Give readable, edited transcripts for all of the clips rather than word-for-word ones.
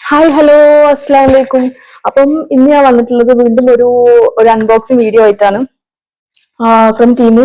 Hi hello അസ്സാം വലൈക്കും. അപ്പം ഇന്ന് ഞാൻ വന്നിട്ടുള്ളത് വീണ്ടും ഒരു അൺബോക്സിങ് വീഡിയോ ആയിട്ടാണ് ഫ്രം ടീമു.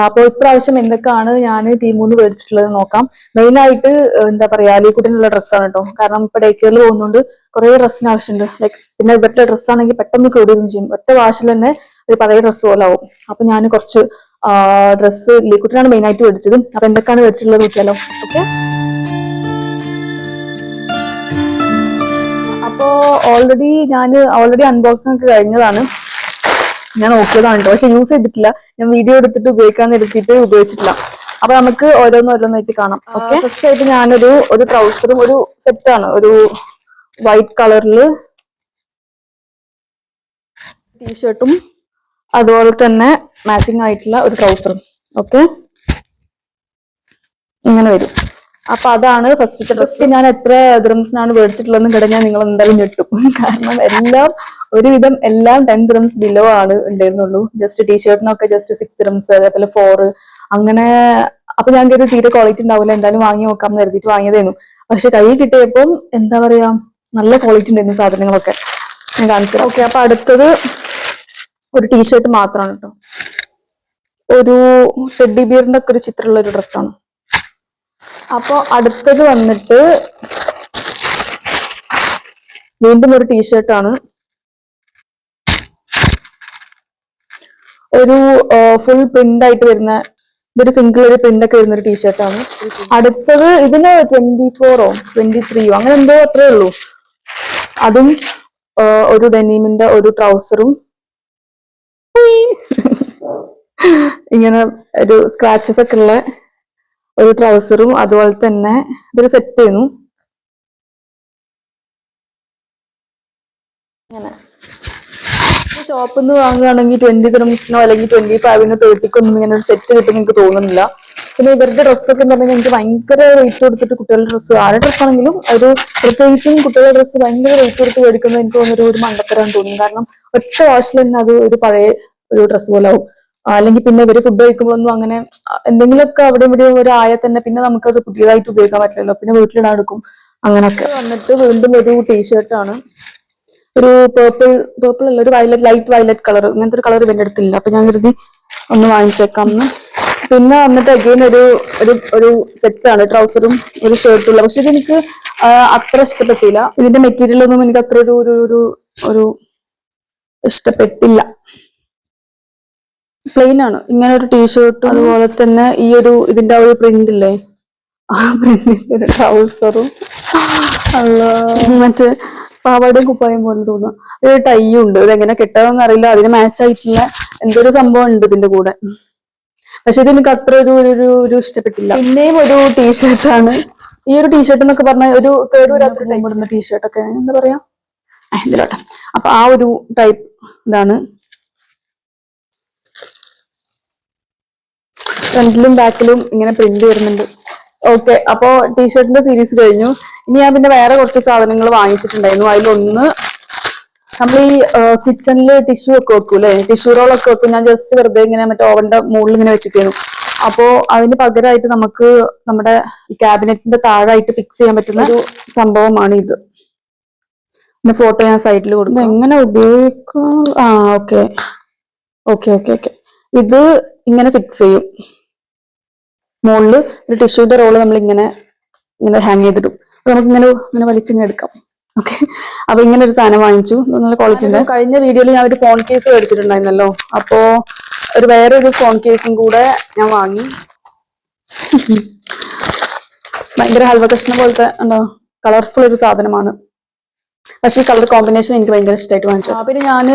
അപ്പോൾ ഇപ്രാവശ്യം എന്തൊക്കെയാണ് ഞാൻ ടീമൂന്ന് മേടിച്ചിട്ടുള്ളത് നോക്കാം. മെയിൻ ആയിട്ട് എന്താ പറയാ ലീക്കുട്ടിനുള്ള ഡ്രസ്സാണ് കേട്ടോ. കാരണം ഇപ്പൊ ഡേ കെയറിൽ പോകുന്നതുകൊണ്ട് കുറെ ഡ്രസ്സിന് ആവശ്യമുണ്ട്. ലൈക്ക് പിന്നെ ഇവരുടെ ഡ്രസ്സാണെങ്കിൽ പെട്ടെന്ന് കേടുകയും ചെയ്യും. ഒറ്റ വാഷിൽ തന്നെ ഒരു പഴയ ഡ്രസ്സ് പോലെ ആവും. അപ്പൊ ഞാൻ കുറച്ച് ഡ്രസ്സ് ലീക്കുട്ടിനാണ് മെയിൻ ആയിട്ട് മേടിച്ചത്. അപ്പൊ എന്തൊക്കെയാണ് മേടിച്ചിട്ടുള്ളത് നോക്കിയാലോ. ഓക്കെ, അപ്പോ ഓൾറെഡി അൺബോക്സിംഗ് ഒക്കെ കഴിഞ്ഞതാണ്. ഞാൻ നോക്കിയതാണ് കേട്ടോ, പക്ഷെ യൂസ് ചെയ്തിട്ടില്ല. ഞാൻ വീഡിയോ എടുത്തിട്ട് ഉപയോഗിക്കാന്ന് എടുത്തിട്ട് ഉപയോഗിച്ചിട്ടില്ല. അപ്പൊ നമുക്ക് ഓരോന്നോരോന്നായിട്ട് കാണാം. ഓക്കെ, ഫസ്റ്റ് ആയിട്ട് ഞാനൊരു ട്രൗസറും ഒരു സെറ്റാണ്, ഒരു വൈറ്റ് കളറില് ടീഷർട്ടും അതുപോലെ തന്നെ മാച്ചിങ് ആയിട്ടുള്ള ഒരു ട്രൗസറും. ഓക്കെ, ഇങ്ങനെ വരും. അപ്പൊ അതാണ് ഫസ്റ്റ് ഡ്രസ്. ഞാൻ എത്ര ദ്രംസിനാണ് മേടിച്ചിട്ടുള്ളതെന്ന് കിടഞ്ഞാൽ നിങ്ങൾ എന്തായാലും ഞെട്ടും. കാരണം ഒരുവിധം എല്ലാം 10 ദ്രംസ് ബിലോ ആണ് ഉണ്ടായിരുന്നുള്ളൂ. ജസ്റ്റ് ടീഷർട്ടിനൊക്കെ ജസ്റ്റ് 6 ദ്രംസ്, അതേപോലെ 4 അങ്ങനെ. അപ്പൊ ഞാൻ കരുതി തീരെ ക്വാളിറ്റി ഉണ്ടാവില്ല, എന്തായാലും വാങ്ങി നോക്കാം എന്ന് കരുതിയിട്ട് വാങ്ങിയതായിരുന്നു. പക്ഷെ കൈ കിട്ടിയപ്പം എന്താ പറയാ, നല്ല ക്വാളിറ്റി ഉണ്ടായിരുന്നു സാധനങ്ങളൊക്കെ. ഞാൻ കാണിച്ചു. ഓക്കെ, അപ്പൊ അടുത്തത് ഒരു ടീഷർട്ട് മാത്രമാണ് കേട്ടോ. ഒരു ടെഡി ബിയറിന്റെ ഒക്കെ ഒരു ചിത്രമുള്ള ഒരു ഡ്രസ്സാണ്. അപ്പൊ അടുത്തത് വന്നിട്ട് വീണ്ടും ഒരു ടീഷർട്ടാണ്. ഒരു ഫുൾ പ്രിന്റ് ആയിട്ട് വരുന്ന, ഇതൊരു സിംഗിൾ ഒരു പ്രിന്റ് ഒക്കെ വരുന്ന ഒരു ടീഷർട്ടാണ്. അടുത്തത് ഇതിന് 24ഓ 23ഓ അങ്ങനെ എന്തോ അത്രേ ഉള്ളൂ. അതും ഒരു ഡെനീമിന്റെ ഒരു ട്രൗസറും ഇങ്ങനെ ഒരു സ്ക്രാച്ചസ് ഒക്കെ ഉള്ള ഒരു ട്രൗസറും, അതുപോലെ തന്നെ ഇതൊരു സെറ്റ് ചെയ്യുന്നു. അങ്ങനെ ഷോപ്പിൽ നിന്ന് വാങ്ങുകയാണെങ്കിൽ 20 ദ്രംസിനോ അല്ലെങ്കിൽ 25നോ 30ക്കോ ഒന്നും ഇങ്ങനെ ഒരു സെറ്റ് കിട്ടും എനിക്ക് തോന്നുന്നില്ല. പിന്നെ ഇവരുടെ ഡ്രസ്സൊക്കെ എന്ന് പറഞ്ഞാൽ എനിക്ക് ഭയങ്കര റേറ്റ് കൊടുത്തിട്ട് കുട്ടികളുടെ ഡ്രസ്സ്, ആരുടെ ഡ്രസ്സാണെങ്കിലും ഒരു പ്രത്യേകിച്ചും കുട്ടികളുടെ ഡ്രസ്സ് ഭയങ്കര റേറ്റ് കൊടുത്ത് മേടിക്കുന്നത് എനിക്ക് തോന്നുന്നു ഒരു മണ്ടത്തരം തോന്നും. കാരണം ഒറ്റ വാഷിൽ തന്നെ അത് ഒരു പഴയ ഒരു ഡ്രസ്സ് പോലെ ആവും. അല്ലെങ്കിൽ പിന്നെ ഇവര് ഫുഡ് കഴിക്കുമ്പോഴൊന്നും അങ്ങനെ എന്തെങ്കിലുമൊക്കെ അവിടെ ഇവിടെ ഒരു ആയാൽ തന്നെ പിന്നെ നമുക്കത് പുതിയതായിട്ട് ഉപയോഗിക്കാൻ പറ്റില്ലല്ലോ, പിന്നെ വീട്ടിലിടാൻ എടുക്കും. അങ്ങനൊക്കെ വന്നിട്ട് വീണ്ടും ഒരു ടീഷർട്ടാണ്. ഒരു പേർപ്പിൾ അല്ല, ഒരു വയലറ്റ്, ലൈറ്റ് വയലറ്റ് കളർ. ഇങ്ങനത്തെ ഒരു കളർ ഇവന്റെ അടുത്തില്ല, അപ്പൊ ഞാൻ കരുതി ഒന്ന് വാങ്ങിച്ചേക്കാം എന്ന്. പിന്നെ വന്നിട്ട് അഗൈൻ ഒരു സെറ്റാണ്, ട്രൗസറും ഒരു ഷർട്ടുള്ള. പക്ഷെ ഇതെനിക്ക് അത്ര ഇഷ്ടപ്പെട്ടില്ല. ഇതിന്റെ മെറ്റീരിയൽ ഒന്നും എനിക്ക് അത്ര ഒരു ഇഷ്ടപ്പെട്ടില്ല. പ്ലെയിൻ ആണ്. ഇങ്ങനെ ഒരു ടീഷർട്ടും അതുപോലെ തന്നെ ഇതിന്റെ ഒരു പ്രിന്റ് ഇല്ലേ, ആ പ്രിന്റിന്റെ ഒരു ട്രൗസറും. മറ്റേ പാവാടയും കുപ്പായം പോലെ തോന്നുക. ഒരു ടൈയും ഉണ്ട്, ഇതെങ്ങനെ കെട്ടാന്ന് അറിയില്ല. അതിന് മാച്ച് ആയിട്ടുള്ള എന്തൊരു സംഭവം ഉണ്ട് ഇതിന്റെ കൂടെ. പക്ഷെ ഇത് എനിക്ക് അത്ര ഒരു ഇഷ്ടപ്പെട്ടില്ല. പിന്നെയും ഒരു ടീഷർട്ടാണ്. ഈ ഒരു ടീഷർട്ട് എന്നൊക്കെ പറഞ്ഞാൽ ഒരു കേടുവരാത്തൊരു ടൈപ്പ് ഇടുന്ന ടീഷർട്ടൊക്കെ എന്താ പറയാ, ഇതിലോട്ടെ. അപ്പൊ ആ ഒരു ടൈപ്പ് ഇതാണ്. ഫ്രണ്ടിലും ബാക്കിലും ഇങ്ങനെ പ്രിന്റ് വരുന്നുണ്ട്. ഓക്കെ, അപ്പോ ടീഷർട്ടിന്റെ സീരീസ് കഴിഞ്ഞു. ഇനി ഞാൻ പിന്നെ വേറെ കുറച്ച് സാധനങ്ങൾ വാങ്ങിച്ചിട്ടുണ്ടായിരുന്നു. അതിലൊന്ന് നമ്മൾ ഈ കിച്ചണില് ടിഷ്യൂ ഒക്കെ വെക്കൂല്ലേ, ടിഷ്യൂ റോളൊക്കെ വെക്കും. ഞാൻ ജസ്റ്റ് വെറുതെ ഇങ്ങനെ മറ്റേ ഓവന്റെ മുകളിൽ ഇങ്ങനെ വെച്ചിട്ടായിരുന്നു. അപ്പോ അതിന് പകരമായിട്ട് നമുക്ക് നമ്മുടെ ഈ ക്യാബിനറ്റിന്റെ താഴായിട്ട് ഫിക്സ് ചെയ്യാൻ പറ്റുന്ന ഒരു സംഭവമാണ് ഇത്. പിന്നെ ഫോട്ടോ ഞാൻ സൈഡിൽ കൊടുക്കും. എങ്ങനെ ഉപയോഗിക്കാം? Okay okay okay okay. ഇത് ഇങ്ങനെ ഫിക്സ് ചെയ്യും. മുകളില് ഒരു ടിഷ്യൂന്റെ റോള് നമ്മൾ ഇങ്ങനെ ഇങ്ങനെ ഹാങ് ചെയ്തിടും. അപ്പൊ നമുക്ക് ഇങ്ങനെ വലിച്ചിങ്ങനെ എടുക്കാം. ഓക്കെ, അപ്പൊ ഇങ്ങനെ ഒരു സാധനം വാങ്ങിച്ചു. നല്ല ക്വാളിറ്റി ഉണ്ട്. കഴിഞ്ഞ വീഡിയോയിൽ ഞാൻ ഒരു ഫോൺ കേസ് മേടിച്ചിട്ടുണ്ടായിരുന്നല്ലോ, അപ്പോ വേറൊരു ഫോൺ കേസും കൂടെ ഞാൻ വാങ്ങി. ഭയങ്കര ഹൽവ കഷ്ണം പോലത്തെ ഉണ്ടോ, കളർഫുൾ ഒരു സാധനമാണ്. പക്ഷേ ഈ കളർ കോമ്പിനേഷൻ എനിക്ക് ഭയങ്കര ഇഷ്ടമായിട്ട് വാങ്ങിച്ചു. പിന്നെ ഞാന്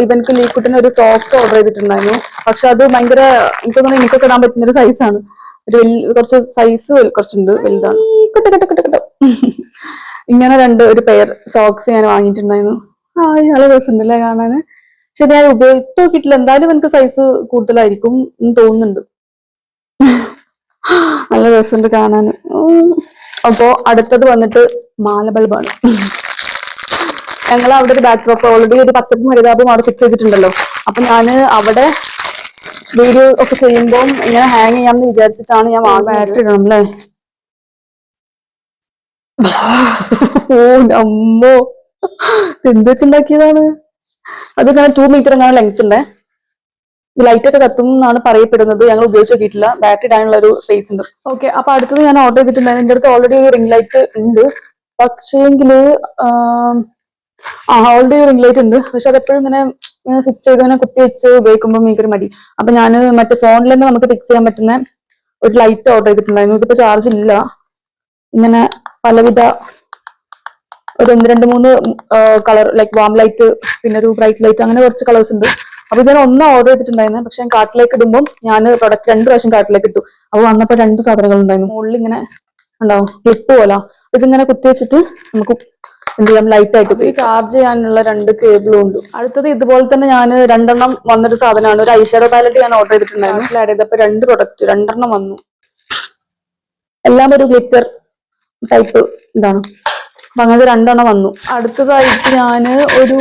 ഇവൻക്ക് ലീക്കുട്ടിന് ഒരു സോക്സ് ഓർഡർ ചെയ്തിട്ടുണ്ടായിരുന്നു. പക്ഷെ അത് ഭയങ്കര എനിക്ക് തോന്നുന്നു എനിക്കൊക്കെ ഇടാൻ പറ്റുന്ന ഒരു സൈസാണ്. കുറച്ച് സൈസ് കുറച്ചുണ്ട്, വലുതാണ്. ഇങ്ങനെ ഒരു പെയർ സോക്സ് ഞാൻ വാങ്ങിയിട്ടുണ്ടായിരുന്നു. നല്ല രസമുണ്ടല്ലേ കാണാന്. പക്ഷെ ഞാൻ ഉപയോഗിച്ച് നോക്കിയിട്ടില്ല. എന്തായാലും എനിക്ക് സൈസ് കൂടുതലായിരിക്കും എന്ന് തോന്നുന്നുണ്ട്. നല്ല രസമുണ്ട് കാണാൻ. അപ്പോ അടുത്തത് വന്നിട്ട് മാല ബൾബാണ്. ഞങ്ങൾ അവിടെ ഒരു ബാക്ക്ഡ്രോപ്പ് ഓൾറെഡി ഒരു പച്ചപ്പും ഹരിതാപും അവിടെ ഫിക്സ് ചെയ്തിട്ടുണ്ടല്ലോ. അപ്പൊ ഞാന് അവിടെ വീഡിയോ ഒക്കെ ചെയ്യുമ്പോൾ ഇങ്ങനെ ഹാങ് ചെയ്യാമെന്ന് വിചാരിച്ചിട്ടാണ് ഞാൻ ബാറ്ററി ഇടണം അല്ലേ. ഓ അമ്മോ, എന്ത് വെച്ചുണ്ടാക്കിയതാണ്? അത് ഇങ്ങനെ 2 മീറ്റർ എങ്ങനെ ലെങ്ത് ഉണ്ട്. ലൈറ്റ് ഒക്കെ കത്തും എന്നാണ് പറയപ്പെടുന്നത്. ഞങ്ങൾ ഉപയോഗിച്ച് നോക്കിയിട്ടില്ല. ബാറ്ററി ഇടാനുള്ള ഒരു സ്പേസ് ഉണ്ട്. ഓക്കെ, അപ്പൊ അടുത്തത് ഞാൻ ഓർഡർ ചെയ്തിട്ടുണ്ടായിരുന്നു. എന്റെ അടുത്ത് ഓൾറെഡി ഒരു റിംഗ് ലൈറ്റ് ഉണ്ട്. പക്ഷേങ്കില് ഓൾറെഡി റിംഗ് ലൈറ്റ് ഉണ്ട്. പക്ഷെ അതെപ്പോഴും ഇങ്ങനെ സ്വിച്ച് ചെയ്ത് ഇങ്ങനെ കുത്തി വെച്ച് ഉപയോഗിക്കുമ്പോൾ എനിക്കൊരു മടി. അപ്പൊ ഞാൻ മറ്റേ ഫോണിൽ തന്നെ നമുക്ക് ഫിക്സ് ചെയ്യാൻ പറ്റുന്ന ഒരു ലൈറ്റ് ഓർഡർ ചെയ്തിട്ടുണ്ടായിരുന്നു. ഇതിപ്പോ ചാർജ് ഇല്ല. ഇങ്ങനെ പലവിധ ഒരു 1, 2, 3 കളർ, ലൈക്ക് വാം ലൈറ്റ്, പിന്നെ ഒരു ബ്രൈറ്റ് ലൈറ്റ്, അങ്ങനെ കുറച്ച് കളേഴ്സ് ഉണ്ട്. അപ്പൊ ഞാൻ ഒന്ന് ഓർഡർ ചെയ്തിട്ടുണ്ടായിരുന്നു. പക്ഷെ ഞാൻ കാർട്ടിലേക്ക് ഇടുമ്പോൾ ഞാൻ പ്രൊഡക്റ്റ് 2 പ്രാവശ്യം കാർട്ടിലേക്ക് ഇട്ടു. അപ്പൊ വന്നപ്പോ 2 സാധനങ്ങൾ ഉണ്ടായിരുന്നു. മുകളിൽ ഇങ്ങനെ ഉണ്ടാവും ക്ലിപ്പ് പോലെ. ഇതിങ്ങനെ കുത്തി വെച്ചിട്ട് നമുക്ക് എന്ത് ചെയ്യാം, ലൈറ്റ് ആയിട്ട് ചാർജ് ചെയ്യാനുള്ള 2 കേബിളും ഉണ്ട്. അടുത്തത് ഇതുപോലെ തന്നെ ഞാൻ 2 വന്നൊരു സാധനമാണ്. ഒരു ഐഷാഡോ പാലറ്റ് ഞാൻ ഓർഡർ ചെയ്തിട്ടുണ്ടായിരുന്നു. ആഡ് ചെയ്തപ്പോ 2 പ്രൊഡക്റ്റ് 2 വന്നു. എല്ലാം ഒരു ഗ്ലിറ്റർ ടൈപ്പ് ഇതാണ്. അപ്പൊ അങ്ങനെ 2 വന്നു. അടുത്തതായിട്ട് ഞാൻ ഒരു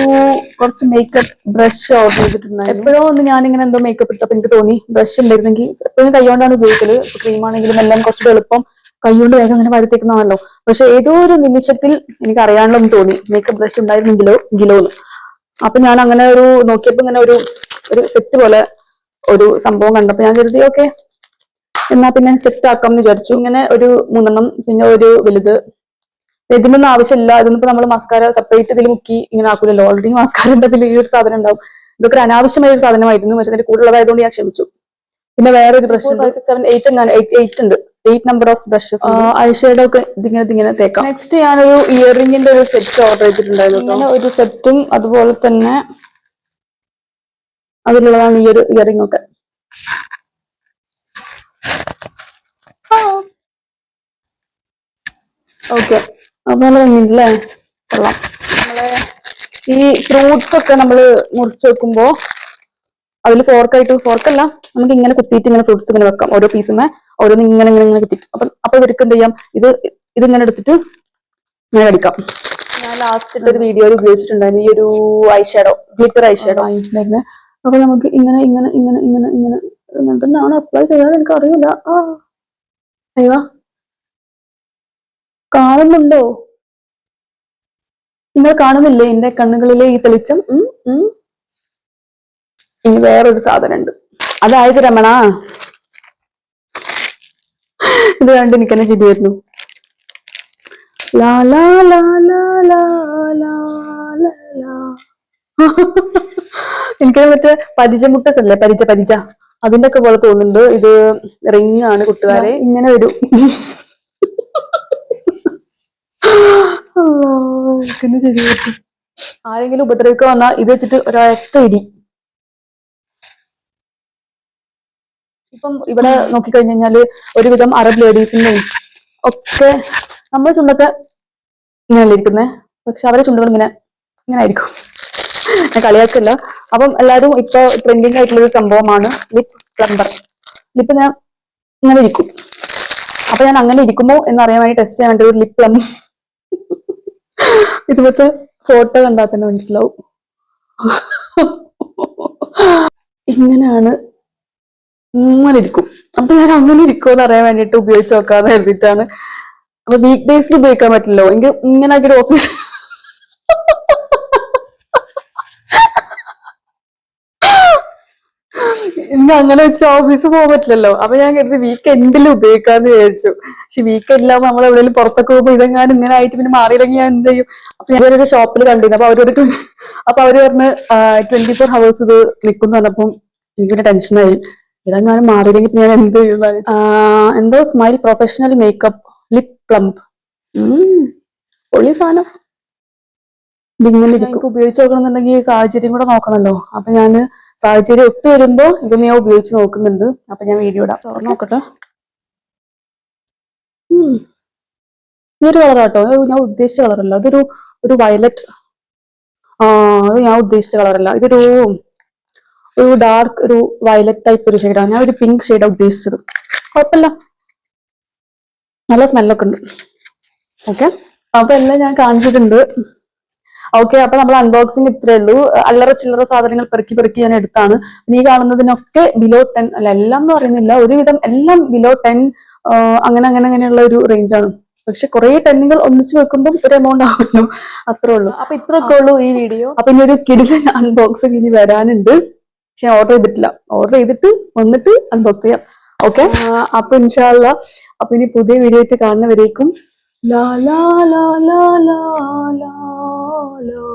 കുറച്ച് മേക്കപ്പ് ബ്രഷ് ഓർഡർ ചെയ്തിട്ടുണ്ടായിരുന്നു. എപ്പോഴോ ഒന്ന് ഞാനിങ്ങനെ എന്തോ മേക്കപ്പ് ഇട്ടപ്പോൾ എനിക്ക് തോന്നി ബ്രഷ് ഉണ്ടായിരുന്നെങ്കിൽ. എപ്പോഴും കൈകൊണ്ടാണ് ഉപയോഗിക്കല്. ക്രീമാണെങ്കിലും എല്ലാം കുറച്ചുകൂടെ എളുപ്പം കൈകൊണ്ട് വേഗം അങ്ങനെ വരുത്തേക്കുന്നതാണല്ലോ. പക്ഷെ ഏതോ ഒരു നിമിഷത്തിൽ എനിക്ക് അറിയാണ്ടൊന്നും തോന്നി മേക്കപ്പ് ബ്രഷ് ഉണ്ടായിരുന്നെങ്കിലോ എന്ന്. അപ്പൊ ഞാൻ അങ്ങനെ ഒരു നോക്കിയപ്പോ ഇങ്ങനെ ഒരു സെറ്റ് പോലെ ഒരു സംഭവം കണ്ടപ്പോ ഞാൻ കരുതി ഓക്കെ എന്നാ പിന്നെ സെറ്റ് ആക്കാം എന്ന് വിചാരിച്ചു. ഇങ്ങനെ ഒരു 3 പിന്നെ ഒരു വലുത്. ഇതിനൊന്നും ആവശ്യമില്ല. ഇതൊന്നും നമ്മൾ മസ്കാര സെപ്പറേറ്റ് ഇതിൽ മുക്കി ഇങ്ങനെ ആക്കൂലല്ലോ. ഓൾറെഡി മസ്കാരന്റെ അതിൽ ഈ ഒരു സാധനം ഉണ്ടാവും. ഇതൊക്കെ ഒരു അനാവശ്യമായ ഒരു സാധനമായിരുന്നു. പക്ഷെ അതിന്റെ കൂടുതലുള്ളതായതുകൊണ്ട് ഞാൻ ക്ഷമിച്ചു. പിന്നെ വേറെ ഒരു ബ്രഷ് 5, 6, 7, 8 ഉണ്ട്. 8 നമ്പർ ഓഫ് ബ്രഷസ്. ഐഷേഡോ ഒക്കെ ഇതിങ്ങനെ തേക്കാം. നെക്സ്റ്റ് ഞാനൊരു ഇയറിംഗിന്റെ ഒരു സെറ്റ് ഓർഡർ ചെയ്തിട്ടുണ്ടായിരുന്നു. ഇങ്ങനെ ഒരു സെറ്റും അതുപോലെ തന്നെ അതിലുള്ളതാണ് ഈ ഒരു ഇയറിംഗ് ഒക്കെ. ഓക്കെ, അപ്പൊ നമ്മൾ ഇല്ലേ കൊള്ളാം. നമ്മളെ ഈ ഫ്രൂട്ട്സ് ഒക്കെ നമ്മൾ മുറിച്ച് വെക്കുമ്പോ അതിൽ ഫോർക്കല്ല, നമുക്ക് ഇങ്ങനെ കുത്തിയിട്ട് ഇങ്ങനെ ഫ്രൂട്ട്സ് ഇങ്ങനെ വെക്കാം. ഓരോ പീസുമേ ഓരോന്ന് ഇങ്ങനെ ഇങ്ങനെ ഇങ്ങനെ കുത്തിയിട്ട് അപ്പൊ ഇവർക്ക് എന്ത് ചെയ്യാം, ഇതിങ്ങനെ എടുത്തിട്ട് ഇങ്ങനെ അടിക്കാം. ഞാൻ ലാസ്റ്റ് ഒരു വീഡിയോയിൽ ഉപയോഗിച്ചിട്ടുണ്ടായിരുന്നു ഈ ഒരു ഐഷാഡോ, ഗ്ലിറ്റർ ഐഷാഡോ വാങ്ങിയിട്ടുണ്ടായിരുന്നു. അപ്പൊ നമുക്ക് ഇങ്ങനെ ഇങ്ങനെ ഇങ്ങനെ ഇങ്ങനെ ഇങ്ങനെ ഇങ്ങനെ തന്നെയാണ് അപ്ലൈ ചെയ്യാൻ. എനിക്ക് അറിയില്ല. അയ്യോ, കാണുന്നുണ്ടോ? നിങ്ങൾ കാണുന്നില്ലേ എന്റെ കണ്ണുകളിലെ ഈ തെളിച്ചം? ഇനി വേറൊരു സാധനം ഉണ്ട്. അതായത് രമണ, ഇത് കണ്ട് എനിക്കെന്നെ ചിരി വരുന്നു. ലാ ലാ ലാ ലാ ലാ ലാ ലാ. എനിക്കത് മറ്റേ പരിചമുട്ടൊക്കെ അല്ലേ, പരിച അതിന്റെ ഒക്കെ പോലെ തോന്നുന്നുണ്ട്. ഇത് റിംഗ് ആണ് കൂട്ടുകാരെ. ഇങ്ങനെ വരും. ആരെങ്കിലും ഉപദ്രവിക്കാൻ വന്നാൽ ഇത് വെച്ചിട്ട് ഒരൊറ്റ ഇടി. ഇപ്പം ഇവിടെ നോക്കിക്കഴിഞ്ഞു കഴിഞ്ഞാല് ഒരുവിധം അറബ് ലേഡീസിന്റെയും ഒക്കെ നമ്മുടെ ചുണ്ടൊക്കെ ഇങ്ങനെയല്ലേ ഇരിക്കുന്നേ. പക്ഷെ അവരെ ചുണ്ടുകൾ ഇങ്ങനെ ആയിരിക്കും. ഞാൻ കളിയാക്കല്ല. അപ്പം എല്ലാവരും ഇപ്പൊ ട്രെൻഡിങ് ആയിട്ടുള്ളൊരു സംഭവമാണ് ലിപ് പ്ലംബർ. ലിപ്പ് ഞാൻ ഇങ്ങനെ ഇരിക്കും. അപ്പൊ ഞാൻ അങ്ങനെ ഇരിക്കുമോ എന്നറിയാൻ വേണ്ടി ടെസ്റ്റ് ചെയ്യാൻ വേണ്ടി ഒരു ലിപ് പ്ലം ഇതുപോലത്തെ ഫോട്ടോ കണ്ടാൽ തന്നെ മനസ്സിലാവും. ഇങ്ങനെയാണ്, ഇങ്ങനെ ഇരിക്കും. അപ്പൊ ഞാൻ അങ്ങനെ ഇരിക്കുമെന്ന് അറിയാൻ വേണ്ടിട്ട് ഉപയോഗിച്ച് നോക്കാന്ന് കരുതിയിട്ടാണ്. അപ്പൊ വീക്ക് ഡേയ്സിൽ ഉപയോഗിക്കാൻ പറ്റില്ലോ. എനിക്ക് ഇങ്ങനെ ഒരു ഓഫീസ് ഇന്ന് അങ്ങനെ വെച്ചിട്ട് ഓഫീസിൽ പോകാൻ പറ്റില്ലല്ലോ. അപ്പൊ ഞാൻ കരുതി വീക്കെൻഡിൽ ഉപയോഗിക്കാന്ന് വിചാരിച്ചു. പക്ഷെ വീക്കെൻഡിലാവുമ്പോൾ നമ്മൾ എവിടെയെങ്കിലും പുറത്തൊക്കെ പോകുമ്പോൾ ഇതെങ്ങാനും ഇങ്ങനെ ആയിട്ട് പിന്നെ മാറിയില്ലെങ്കിൽ ഞാൻ എന്ത് ചെയ്യും? അപ്പൊ ഞാൻ ഒരു ഷോപ്പിൽ കണ്ടിരുന്നു. അപ്പൊ അവര് പറഞ്ഞ് 24 hours ഇത് നിൽക്കുന്നു പറഞ്ഞപ്പം എനിക്കൊരു ടെൻഷനായി. ഇതെങ്ങാനും മാറിയില്ലെങ്കിൽ ഞാൻ എന്ത് ചെയ്യും? എന്തോ smile professional makeup lip plumb. പൊളി സാധനം. ഇതിങ്ങനെ എനിക്ക് ഉപയോഗിച്ച് നോക്കണമെന്നുണ്ടെങ്കിൽ സാഹചര്യം കൂടെ നോക്കണല്ലോ. അപ്പൊ ഞാൻ സാഹചര്യം ഒത്തു വരുമ്പോ ഇതൊന്ന് ഞാൻ ഉപയോഗിച്ച് നോക്കുന്നുണ്ട്. അപ്പൊ ഞാൻ വീഡിയോ ഇടാം. നോക്കട്ടെ. ഈ ഒരു കളറാട്ടോ, ഞാൻ ഉദ്ദേശിച്ച കളറല്ല. ഒരു വയലറ്റ്. അത് ഞാൻ ഉദ്ദേശിച്ച കളറല്ല. ഒരു ഡാർക്ക് ഒരു വയലറ്റ് ടൈപ്പ് ഒരു ഷെയ്ഡാണ്. ഞാൻ ഒരു പിങ്ക് ഷെയ്ഡാണ് ഉദ്ദേശിച്ചത്. കുഴപ്പമില്ല, നല്ല സ്മെല്ലൊക്കെ ഉണ്ട്. ഓക്കെ, അപ്പൊ എല്ലാം ഞാൻ കാണിച്ചിട്ടുണ്ട്. ഓക്കെ, അപ്പൊ നമ്മൾ അൺബോക്സിങ് ഇത്രേ ഉള്ളൂ. അല്ലറ ചില്ലറ സാധനങ്ങൾ പെറുക്കി ഞാൻ എടുത്താണ്. നീ കാണുന്നതിനൊക്കെ ബിലോ 10, അല്ല എല്ലാം എന്ന് പറയുന്നില്ല, ഒരുവിധം എല്ലാം ബിലോ 10 അങ്ങനെയുള്ള ഒരു റേഞ്ചാണ്. പക്ഷെ കുറെ ടെന്നുകൾ ഒന്നിച്ചു വെക്കുമ്പോൾ ഒരു എമൗണ്ട് ആവുമല്ലോ, അത്രേ ഉള്ളൂ. അപ്പൊ ഇത്രയൊക്കെ ഉള്ളൂ ഈ വീഡിയോ. അപ്പൊ ഇനി ഒരു കിടിലൻ അൺബോക്സിംഗ് ഇനി വരാനുണ്ട്. പക്ഷെ ഞാൻ ഓർഡർ ചെയ്തിട്ടില്ല, ഓർഡർ ചെയ്തിട്ട് വന്നിട്ട് അൺബോക്സ് ചെയ്യാം. ഓക്കെ, അപ്പൊ ഇൻഷാ അല്ലാ. അപ്പൊ ഇനി പുതിയ വീഡിയോ ആയിട്ട് കാണുന്നവരേക്കും ലാ ലാ ലാ ലാ ലാ ലാ.